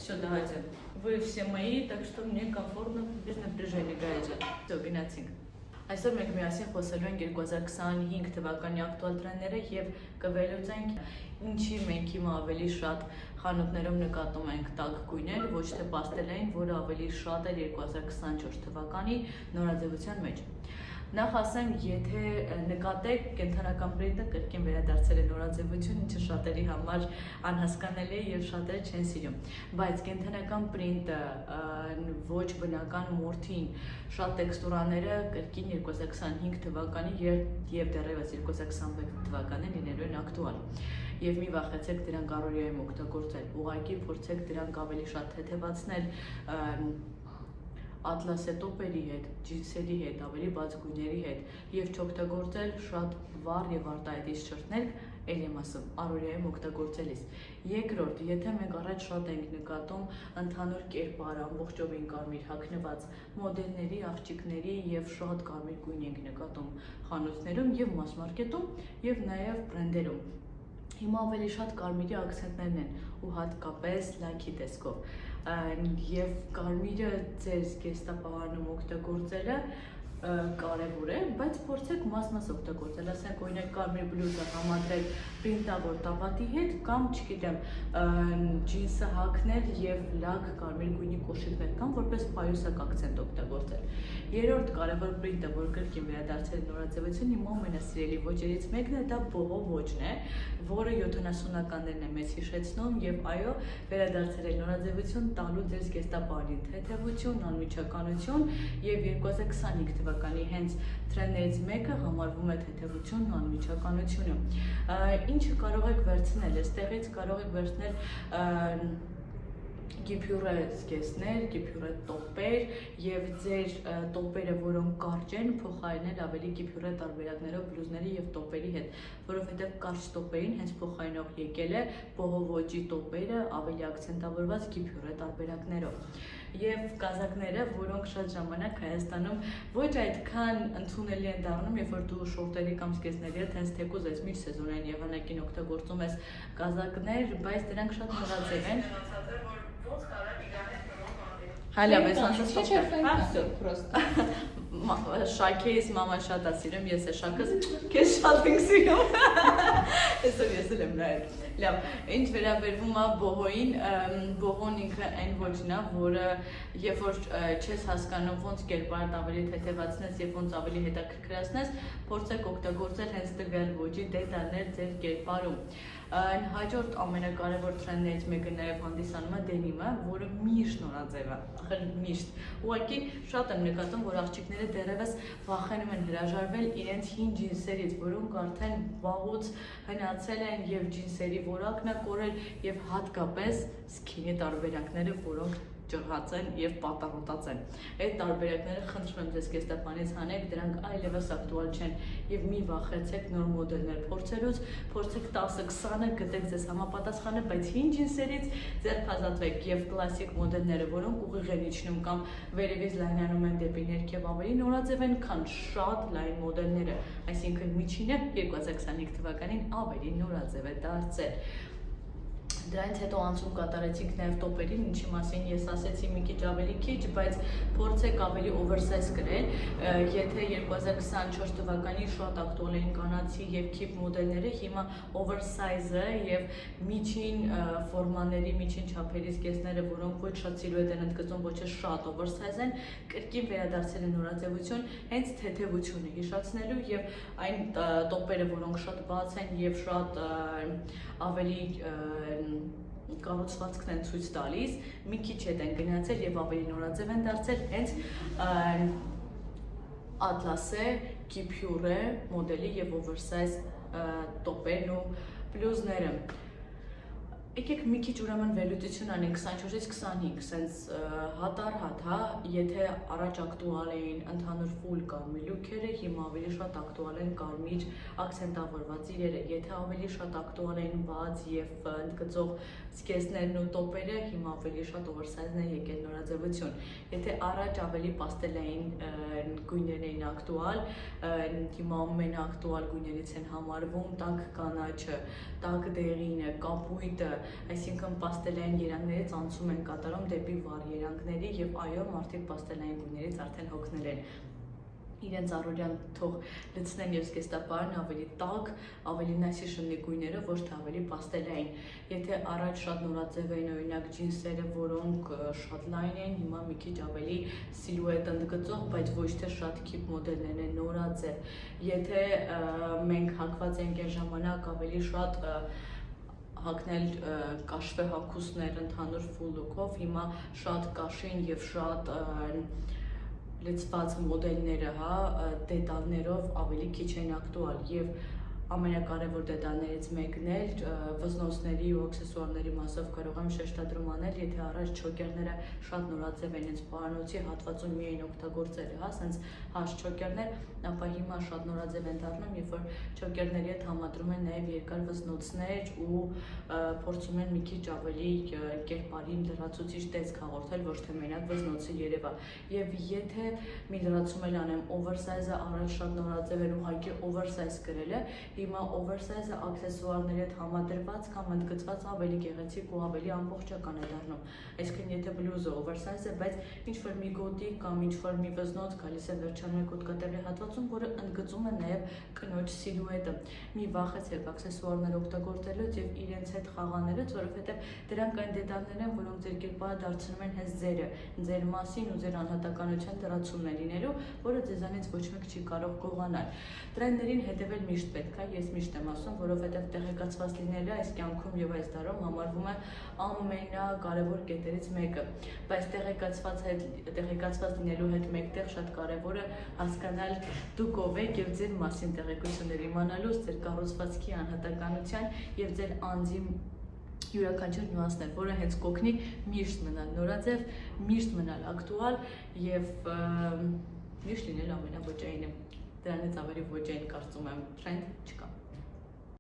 Все, давайте. Вы все мои, так что мне комфортно, без напряжения, Гаэджа. Все, գնացինք։ Այսօր մենք միասին խոսելու ենք 2025 թվականի ակտուալ տրենդները եւ կվերլուծենք ինչի մենք հիմա ավելի շատ խանութներում նկատում ենք տաք գույներ, ոչ թե պաստելային, որը ավելի շատ էր 2024 թվականի նորաձևության մեջ։ Նախ ասեմ, եթե նկատեք կենտրոնական պրինտը կրկին վերադարձել է նորաձևություն, ինչը շատերի համար անհասկանալի է եւ շատերը չեն սիրում։ Բայց կենտրոնական պրինտը ոչ բնական մորթին շատ տեքստուրաները կրկին 2025 թվականի եւ դեռևս 2026 թվականին լինելու են ակտուալ։ Եվ մի վախեցեք դրանք առօրյայում օգտագործել, ուղղակի փորձեք դրանք ավելի շատ թեթևացնել ատլասե տոպերի հետ, ջինսերի հետ, ավելի բաց գույների հետ եւ չօգտագործել շատ վառ եւ արտահայտիչ շրթներ, ել եմ ասում, առօրյայում օգտագործելիս։ Երկրորդ, եթե մենք առաջ շատ ենք նկատում ընդհանուր կերպար, ամբողջովին կարմիր հագնված մոդելների, աղջիկների եւ շատ կարմիր գույն ենք նկատում խանութներում եւ մաս-մարքետում եւ նաեւ բրենդերում։ Հիմա ավելի շատ կարմիրի ակցենտներն են ու հատկապես լաքի տեսքով եւ կարմիրը ձեր զգեստապահանում օգտագործելը կարևոր է, բայց փորձեք մաս-մաս օգտագործել, ասենք օրինակ կարմիր բլյուզը համադրել պրինտավոր տապատի հետ կամ, չգիտեմ, ջինսը հագնել եւ լակ կարմիր գույնի կոշիկներ կամ որպես պայուսակ ակցենտ օգտագործել։ Երրորդ կարևոր պրինտը, որ կրկին վերադարձել նորաձևություն, իմ ամենասիրելի ոճերից մեկն է, դա բողո ոճն է, որը 70-ականներն է մեզ հիշեցնում եւ այո, վերադարձել է նորաձևություն տալու ձեր զգեստապահին թեթևություն, անմիջականություն եւ 2025 թվականի հենց տրենդներից մեկը համարվում է թեթևությունն ու անմիջականությունը։ Ինչը կարող եք վերցնել, այստեղից կարող եք վերցնել գիփյուրե զգեստներ, գիփյուրե տոպեր եւ ձեր տոպերը, որոնք կարճ են, փոխարինել ավելի գիփյուրե տարբերակներով բլյուզների եւ տոպերի հետ, որովհետեւ կարճ տոպերին հենց փոխարինող եկել է բողո ոճի տոպերը ավելի ակցենտավորված գիփյուրե տարբերակներով։ Եվ կազակները, որոնք շատ ժամանակ Հայաստանում ոչ այդքան ընդունելի են դառնում, երբ որ դու շորտերի կամ զգեստների հետ հենց թեկուզ այս միջսեզոնային եղանակին օգտագործում ես կազակներ, բայց դրանք շատ նորաձև են։ Հալա, բայց անցած просто շաքեից մաման շատ է սիրում, ես է շաքս քեզ շատ ենք սիրում։ Այսօր ես էլ եմ նայել։ Լավ, ինչ վերաբերվում է բողոյին, բողոն ինքը այն ոճն է, որը երբ որ չես հասկանում ոնց կերպարդ ավելի թեթևացնես եւ ոնց ավելի հետաքրքրացնես, փորձեք օգտագործել հենց տվյալ ոճի դետալներ ձեր կերպարում։ Հաջորդ ամենակարևոր տրենդներից մեկը նաև հանդիսանում է դենիմը, որը միշտ նորաձև է, ախր միշտ։ Ուղղակի շատ եմ նկատում, որ աղջիկները դեռևս վախենում են հրաժարվել իրենց հին ջինսերից, որոնք արդեն վաղուց հնացել են եւ ջինսերի որակն է կորել եւ հատկապես սքինի տարբերակները, որոնք ջղած են եւ պատառոտած են։ Այդ տարբերակները խնդրում եմ ձեզ կեստապանից հանեք, դրանք այլևս ակտուալ չեն եւ մի վախեցեք նոր մոդելներ փորձելուց, փորձեք 10-20-ը գտեք ձեզ համապատասխանը, բայց հին ջինսերից ձեռք ազատվեք եւ կլասիկ մոդելները, որոնք ուղիղ են իջնում կամ վերևից լայնանում են դեպի ներքև ավելի նորաձև են, քան շատ լայն մոդելները, այսինքն միջինը 2025 թվականին ավելի նորաձև է դարձել։ Դրանից հետո անցում կատարեցինք նաև տոպերին, ինչի մասին ես ասեցի մի քիչ ավելի քիչ, բայց փորձեք ավելի oversize գրել, եթե 2024 թվականի շատ ակտուալ էին կանացի եւ քիփ մոդելները, հիմա oversize-ը եւ միջին ֆորմաների, միջին չափերի զգեստները, որոնք ոչ շատ սիլուետ են ընդգծում, ոչ էլ շատ oversize են, կրկին վերադարձել են նորաձևություն, հենց թեթևությունը հիշացնելու եւ այն տոպերը, որոնք շատ բաց են եւ շատ ավելի կառուցվածքն են ցույց տալիս, մի քիչ հետ են գնացել եւ ավելի նորաձև են դարձել հենց ատլասե, գիփյուրե մոդելի եւ oversize տոպերն ու բլյուզները։ Եկեք մի քիչ ուրեմն վերլուծություն անենք 24-ից 25, սենց հատար-հատ, հա, եթե առաջ ակտուալ էին ընդհանուր ֆուլ կարմիր լուքերը, հիմա ավելի շատ ակտուալ են կարմիր ակցենտավորված իրերը, եթե ավելի շատ ակտուալ էին բաց եւ ընդգծող զգեստներն ու տոպերը, հիմա ավելի շատ oversize-ն է եկել նորաձևություն։ Եթե առաջ ավելի պաստելային գույներն էին ակտուալ, հիմա ամենաակտուալ գույներից են համարվում տաք կանաչը, տաք դեղինը, կապույտը, այսինքն պաստելային երանգներից անցում են կատարում դեպի վառ երանգների եւ այո, մարդիկ պաստելային գույներից արդեն հոգնել են իրենց առօրյան թող լցնեն եւ զգեստապարն ավելի տաք, ավելի նասիշնի գույներով, ոչ թե ավելի պաստելային։ Եթե առաջ շատ նորաձև էին օրինակ ջինսերը, որոնք շատ լայն են, հիմա մի քիչ ավելի սիլուետ ընդգծող, բայց ոչ թե շատ քիփ մոդելներն են նորաձև։ Եթե մենք հակված ենք այն ժամանակ ավելի շատ հագնել կաշվե հագուստներ ընդհանուր full look-ով, հիմա շատ կաշին եւ շատ լցված մոդելները, դետալներով ավելի քիչ են ակտուալ եւ ամենակարևոր դետալներից մեկն էլ վզնոցների ու աքսեսուարների մասով կարող եմ շեշտադրում անել, եթե առաջ չոկերները շատ նորաձև են, հենց պարանոցի հատվածում միայն օգտագործել, սենց հաս չոկերներ, ապա հիմա շատ նորաձև են դառնում, երբ որ չոկերների հետ համադրում են նաև երկար վզնոցներ ու փորձում են մի քիչ ավելի կերպարին լրացուցիչ տեսք հաղորդել, ոչ թե մենակ վզնոցը երևա։ Եվ եթե մի լրացում էլ անեմ, oversize-ը առաջ շատ նորաձև էր, ուղղակի oversize գրել է, հիմա oversize-ը աքսեսուարների հետ համադրված կամ ընդգծված ավելի գեղեցիկ ու ավելի ամբողջական է դառնում։ Այսինքն եթե բլյուզը oversize է, բայց ինչ-որ մի գոտի կամ ինչ-որ մի վզնոց գալիս է վերջանում է կոթկատեղի հատվածում, որը ընդգծում է նաև կնոջ սիլուետը։ Մի վախեցեք աքսեսուարներ օգտագործելուց եւ իրենց հետ խաղանելուց, որովհետեւ դրանք այն դետալներ են, որոնք ձեր կերպարը դարձնում են հենց ձեր մասին ու ձեր անհատականության լրացումն է լինելու, որը ձեզանից ոչ մեկ չի կարող գողանալ։ Տրենդերին հետևել միշտ պետք է, ես միշտ եմ ասում, որովհետև տեղեկացված լինելը այս կյանքում եւ այս դարում համարվում է ամենակարևոր կետերից մեկը, բայց տեղեկացված լինելու հետ մեկտեղ շատ կարևոր է հասկանալ դուք ով եք եւ ձեր մասին տեղեկություններ իմանալուց, ձեր կառուցվածքի անհատականության եւ ձեր անձի յուրաքանչյուր նյուանսներ, որը հենց կօգնի միշտ մնալ նորաձև, միշտ մնալ ակտուալ եւ միշտ լինել ամենաոճայինը։ Դրանից ավելի ոճային կարծում եմ տրենդ չկա։